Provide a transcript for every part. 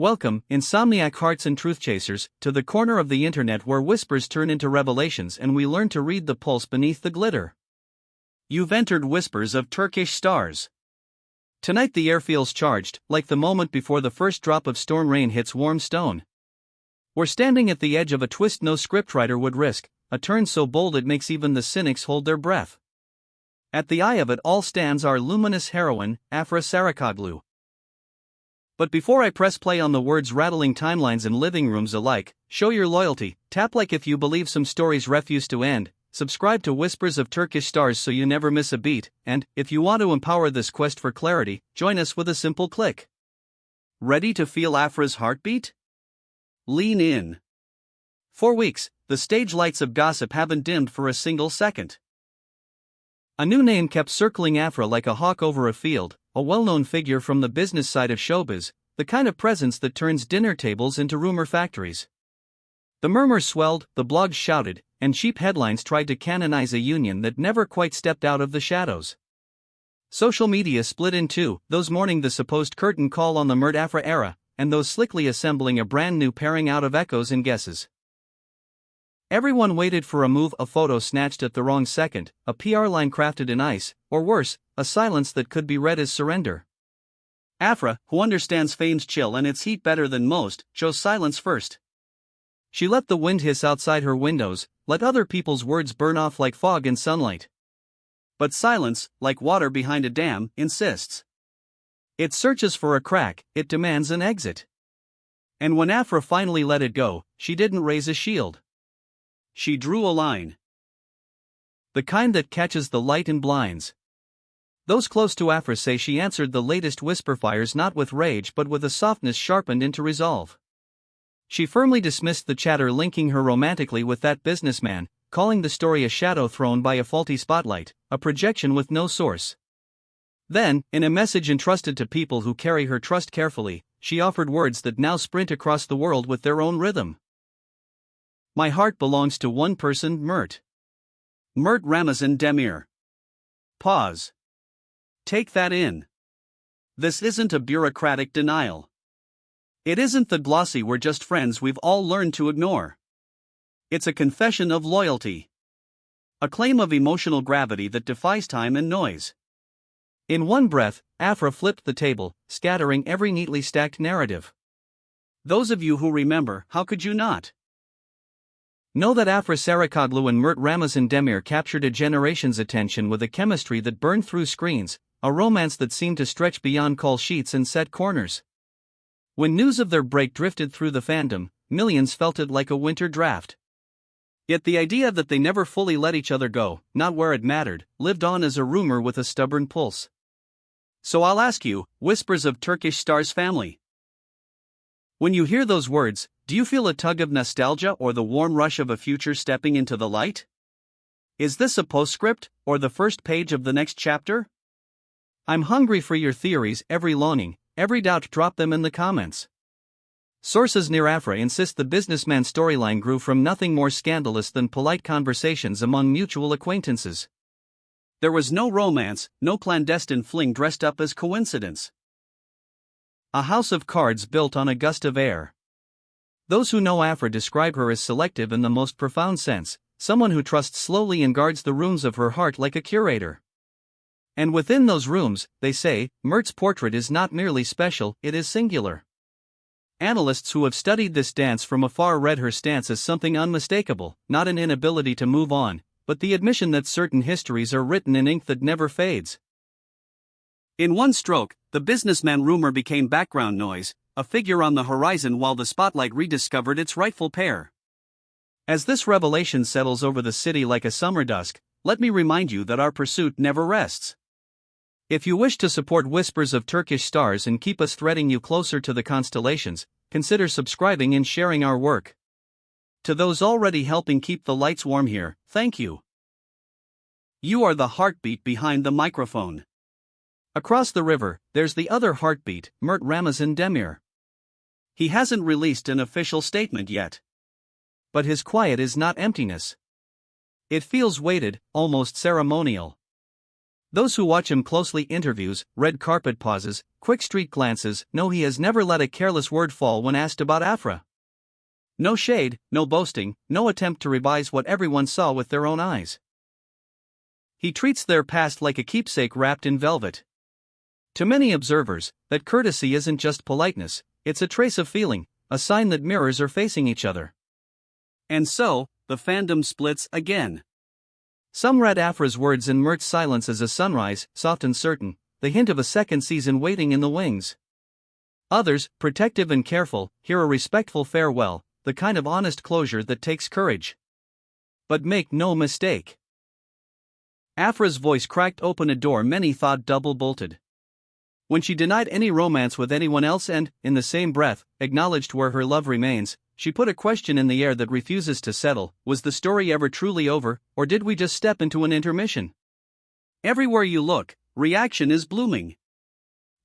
Welcome, insomniac hearts and truth chasers, to the corner of the internet where whispers turn into revelations and we learn to read the pulse beneath the glitter. You've entered Whispers of Turkish Stars. Tonight the air feels charged, like the moment before the first drop of storm rain hits warm stone. We're standing at the edge of a twist no scriptwriter would risk, a turn so bold it makes even the cynics hold their breath. At the eye of it all stands our luminous heroine, Afra. But before I press play on the words rattling timelines and living rooms alike, show your loyalty, tap like if you believe some stories refuse to end, subscribe to Whispers of Turkish Stars so you never miss a beat, and, if you want to empower this quest for clarity, join us with a simple click. Ready to feel Afra's heartbeat? Lean in. 4 weeks, the stage lights of gossip haven't dimmed for a single second. A new name kept circling Afra like a hawk over a field, a well-known figure from the business side of showbiz, the kind of presence that turns dinner tables into rumor factories. The murmurs swelled, the blogs shouted, and cheap headlines tried to canonize a union that never quite stepped out of the shadows. Social media split in two, those mourning the supposed curtain call on the Mert Afra era, and those slickly assembling a brand new pairing out of echoes and guesses. Everyone waited for a photo snatched at the wrong second, a PR line crafted in ice, or worse, a silence that could be read as surrender. Afra, who understands fame's chill and its heat better than most, chose silence first. She let the wind hiss outside her windows, let other people's words burn off like fog in sunlight. But silence, like water behind a dam, insists. It searches for a crack, it demands an exit. And when Afra finally let it go, she didn't raise a shield. She drew a line. The kind that catches the light and blinds. Those close to Afra say she answered the latest whisper fires not with rage but with a softness sharpened into resolve. She firmly dismissed the chatter linking her romantically with that businessman, calling the story a shadow thrown by a faulty spotlight, a projection with no source. Then, in a message entrusted to people who carry her trust carefully, she offered words that now sprint across the world with their own rhythm. My heart belongs to one person, Mert. Mert Ramazan Demir. Pause. Take that in. This isn't a bureaucratic denial. It isn't the glossy "we're just friends" we've all learned to ignore. It's a confession of loyalty. A claim of emotional gravity that defies time and noise. In one breath, Afra flipped the table, scattering every neatly stacked narrative. Those of you who remember, how could you not? Know that Afra Sarıkoglu and Mert Ramazan Demir captured a generation's attention with a chemistry that burned through screens, a romance that seemed to stretch beyond call sheets and set corners. When news of their break drifted through the fandom, millions felt it like a winter draft. Yet the idea that they never fully let each other go, not where it mattered, lived on as a rumor with a stubborn pulse. So I'll ask you, Whispers of Turkish Stars family. When you hear those words, do you feel a tug of nostalgia or the warm rush of a future stepping into the light? Is this a postscript, or the first page of the next chapter? I'm hungry for your theories, every longing, every doubt. Drop them in the comments. Sources near Afra insist the businessman storyline grew from nothing more scandalous than polite conversations among mutual acquaintances. There was no romance, no clandestine fling dressed up as coincidence. A house of cards built on a gust of air. Those who know Afra describe her as selective in the most profound sense, someone who trusts slowly and guards the rooms of her heart like a curator. And within those rooms, they say, Mert's portrait is not merely special, it is singular. Analysts who have studied this dance from afar read her stance as something unmistakable, not an inability to move on, but the admission that certain histories are written in ink that never fades. In one stroke, the businessman rumor became background noise, a figure on the horizon while the spotlight rediscovered its rightful pair. As this revelation settles over the city like a summer dusk, let me remind you that our pursuit never rests. If you wish to support Whispers of Turkish Stars and keep us threading you closer to the constellations, consider subscribing and sharing our work. To those already helping keep the lights warm here, thank you. You are the heartbeat behind the microphone. Across the river, there's the other heartbeat, Mert Ramazan Demir. He hasn't released an official statement yet. But his quiet is not emptiness. It feels weighted, almost ceremonial. Those who watch him closely, interviews, red carpet pauses, quick street glances, know he has never let a careless word fall when asked about Afra. No shade, no boasting, no attempt to revise what everyone saw with their own eyes. He treats their past like a keepsake wrapped in velvet. To many observers, that courtesy isn't just politeness, it's a trace of feeling, a sign that mirrors are facing each other. And so, the fandom splits again. Some read Afra's words in Mert's silence as a sunrise, soft and certain, the hint of a second season waiting in the wings. Others, protective and careful, hear a respectful farewell, the kind of honest closure that takes courage. But make no mistake. Afra's voice cracked open a door many thought double-bolted. When she denied any romance with anyone else and, in the same breath, acknowledged where her love remains, she put a question in the air that refuses to settle: was the story ever truly over, or did we just step into an intermission? Everywhere you look, reaction is blooming.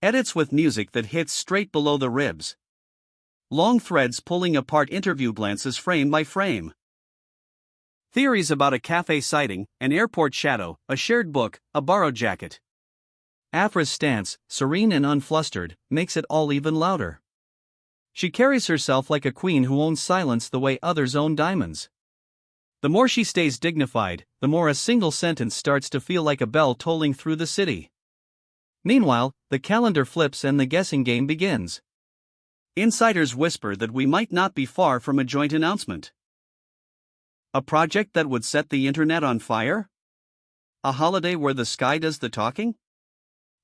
Edits with music that hits straight below the ribs. Long threads pulling apart interview glances frame by frame. Theories about a cafe sighting, an airport shadow, a shared book, a borrowed jacket. Afra's stance, serene and unflustered, makes it all even louder. She carries herself like a queen who owns silence the way others own diamonds. The more she stays dignified, the more a single sentence starts to feel like a bell tolling through the city. Meanwhile, the calendar flips and the guessing game begins. Insiders whisper that we might not be far from a joint announcement. A project that would set the internet on fire? A holiday where the sky does the talking?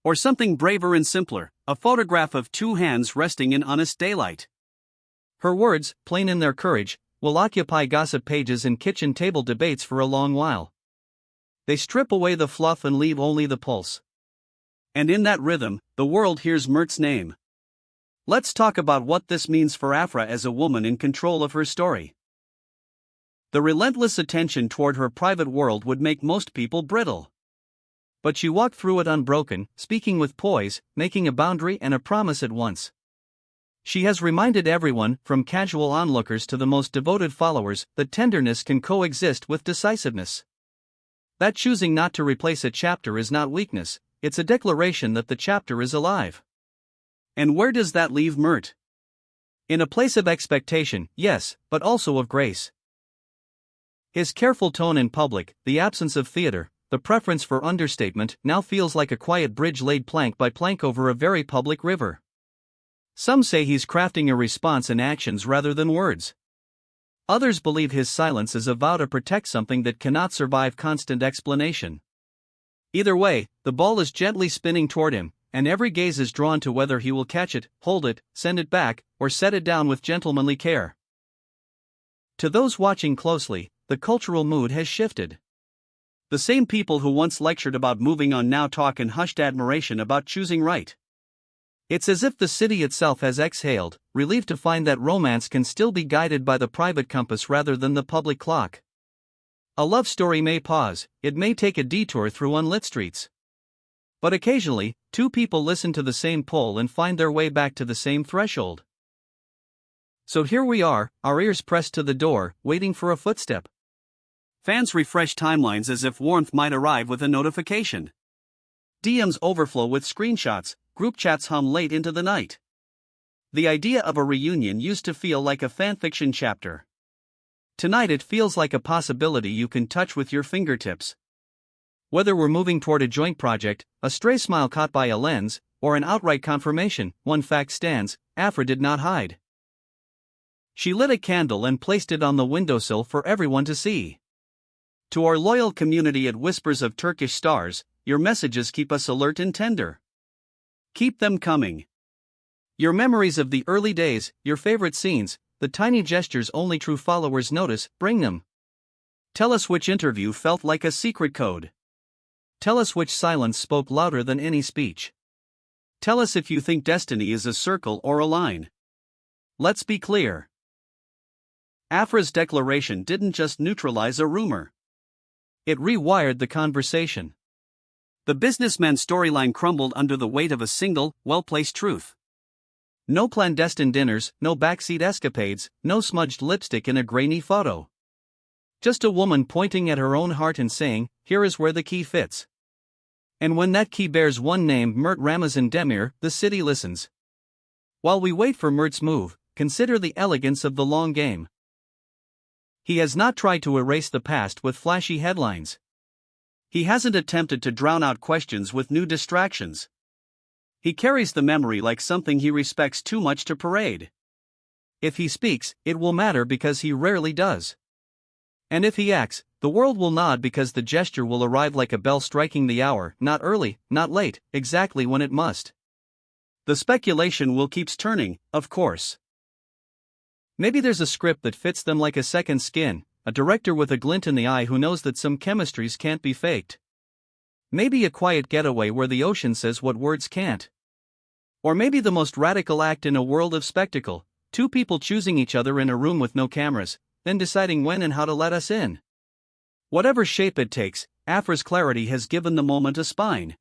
Or something braver and simpler, a photograph of two hands resting in honest daylight. Her words, plain in their courage, will occupy gossip pages and kitchen table debates for a long while. They strip away the fluff and leave only the pulse. And in that rhythm, the world hears Mert's name. Let's talk about what this means for Afra as a woman in control of her story. The relentless attention toward her private world would make most people brittle. But she walked through it unbroken, speaking with poise, making a boundary and a promise at once. She has reminded everyone, from casual onlookers to the most devoted followers, that tenderness can coexist with decisiveness. That choosing not to replace a chapter is not weakness, it's a declaration that the chapter is alive. And where does that leave Mert? In a place of expectation, yes, but also of grace. His careful tone in public, the absence of theater, the preference for understatement, now feels like a quiet bridge laid plank by plank over a very public river. Some say he's crafting a response in actions rather than words. Others believe his silence is a vow to protect something that cannot survive constant explanation. Either way, the ball is gently spinning toward him, and every gaze is drawn to whether he will catch it, hold it, send it back, or set it down with gentlemanly care. To those watching closely, the cultural mood has shifted. The same people who once lectured about moving on now talk in hushed admiration about choosing right. It's as if the city itself has exhaled, relieved to find that romance can still be guided by the private compass rather than the public clock. A love story may pause, it may take a detour through unlit streets. But occasionally, two people listen to the same pull and find their way back to the same threshold. So here we are, our ears pressed to the door, waiting for a footstep. Fans refresh timelines as if warmth might arrive with a notification. DMs overflow with screenshots, group chats hum late into the night. The idea of a reunion used to feel like a fanfiction chapter. Tonight it feels like a possibility you can touch with your fingertips. Whether we're moving toward a joint project, a stray smile caught by a lens, or an outright confirmation, one fact stands: Afra did not hide. She lit a candle and placed it on the windowsill for everyone to see. To our loyal community at Whispers of Turkish Stars, your messages keep us alert and tender. Keep them coming. Your memories of the early days, your favorite scenes, the tiny gestures only true followers notice, bring them. Tell us which interview felt like a secret code. Tell us which silence spoke louder than any speech. Tell us if you think destiny is a circle or a line. Let's be clear. Afra's declaration didn't just neutralize a rumor. It rewired the conversation. The businessman storyline crumbled under the weight of a single, well-placed truth. No clandestine dinners, no backseat escapades, no smudged lipstick in a grainy photo. Just a woman pointing at her own heart and saying, "Here is where the key fits." And when that key bears one name, Mert Ramazan Demir, the city listens. While we wait for Mert's move, consider the elegance of the long game. He has not tried to erase the past with flashy headlines. He hasn't attempted to drown out questions with new distractions. He carries the memory like something he respects too much to parade. If he speaks, it will matter because he rarely does. And if he acts, the world will nod because the gesture will arrive like a bell striking the hour, not early, not late, exactly when it must. The speculation will keep turning, of course. Maybe there's a script that fits them like a second skin, a director with a glint in the eye who knows that some chemistries can't be faked. Maybe a quiet getaway where the ocean says what words can't. Or maybe the most radical act in a world of spectacle, two people choosing each other in a room with no cameras, then deciding when and how to let us in. Whatever shape it takes, Afra's clarity has given the moment a spine.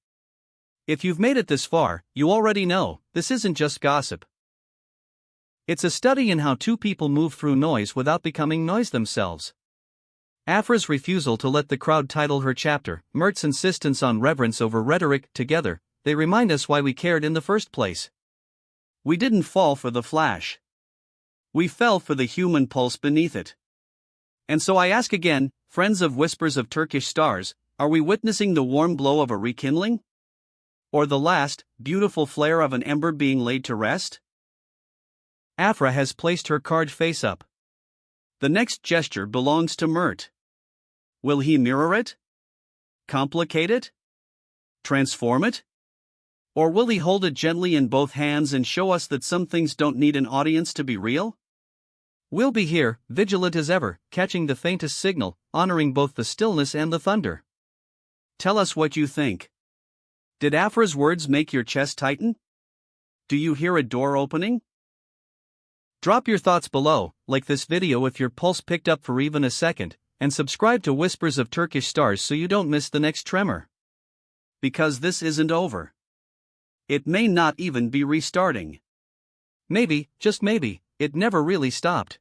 If you've made it this far, you already know, this isn't just gossip. It's a study in how two people move through noise without becoming noise themselves. Afra's refusal to let the crowd title her chapter, Mert's insistence on reverence over rhetoric, together, they remind us why we cared in the first place. We didn't fall for the flash. We fell for the human pulse beneath it. And so I ask again, friends of Whispers of Turkish Stars, are we witnessing the warm glow of a rekindling? Or the last, beautiful flare of an ember being laid to rest? Afra has placed her card face up. The next gesture belongs to Mert. Will he mirror it? Complicate it? Transform it? Or will he hold it gently in both hands and show us that some things don't need an audience to be real? We'll be here, vigilant as ever, catching the faintest signal, honoring both the stillness and the thunder. Tell us what you think. Did Afra's words make your chest tighten? Do you hear a door opening? Drop your thoughts below, like this video if your pulse picked up for even a second, and subscribe to Whispers of Turkish Stars so you don't miss the next tremor. Because this isn't over. It may not even be restarting. Maybe, just maybe, it never really stopped.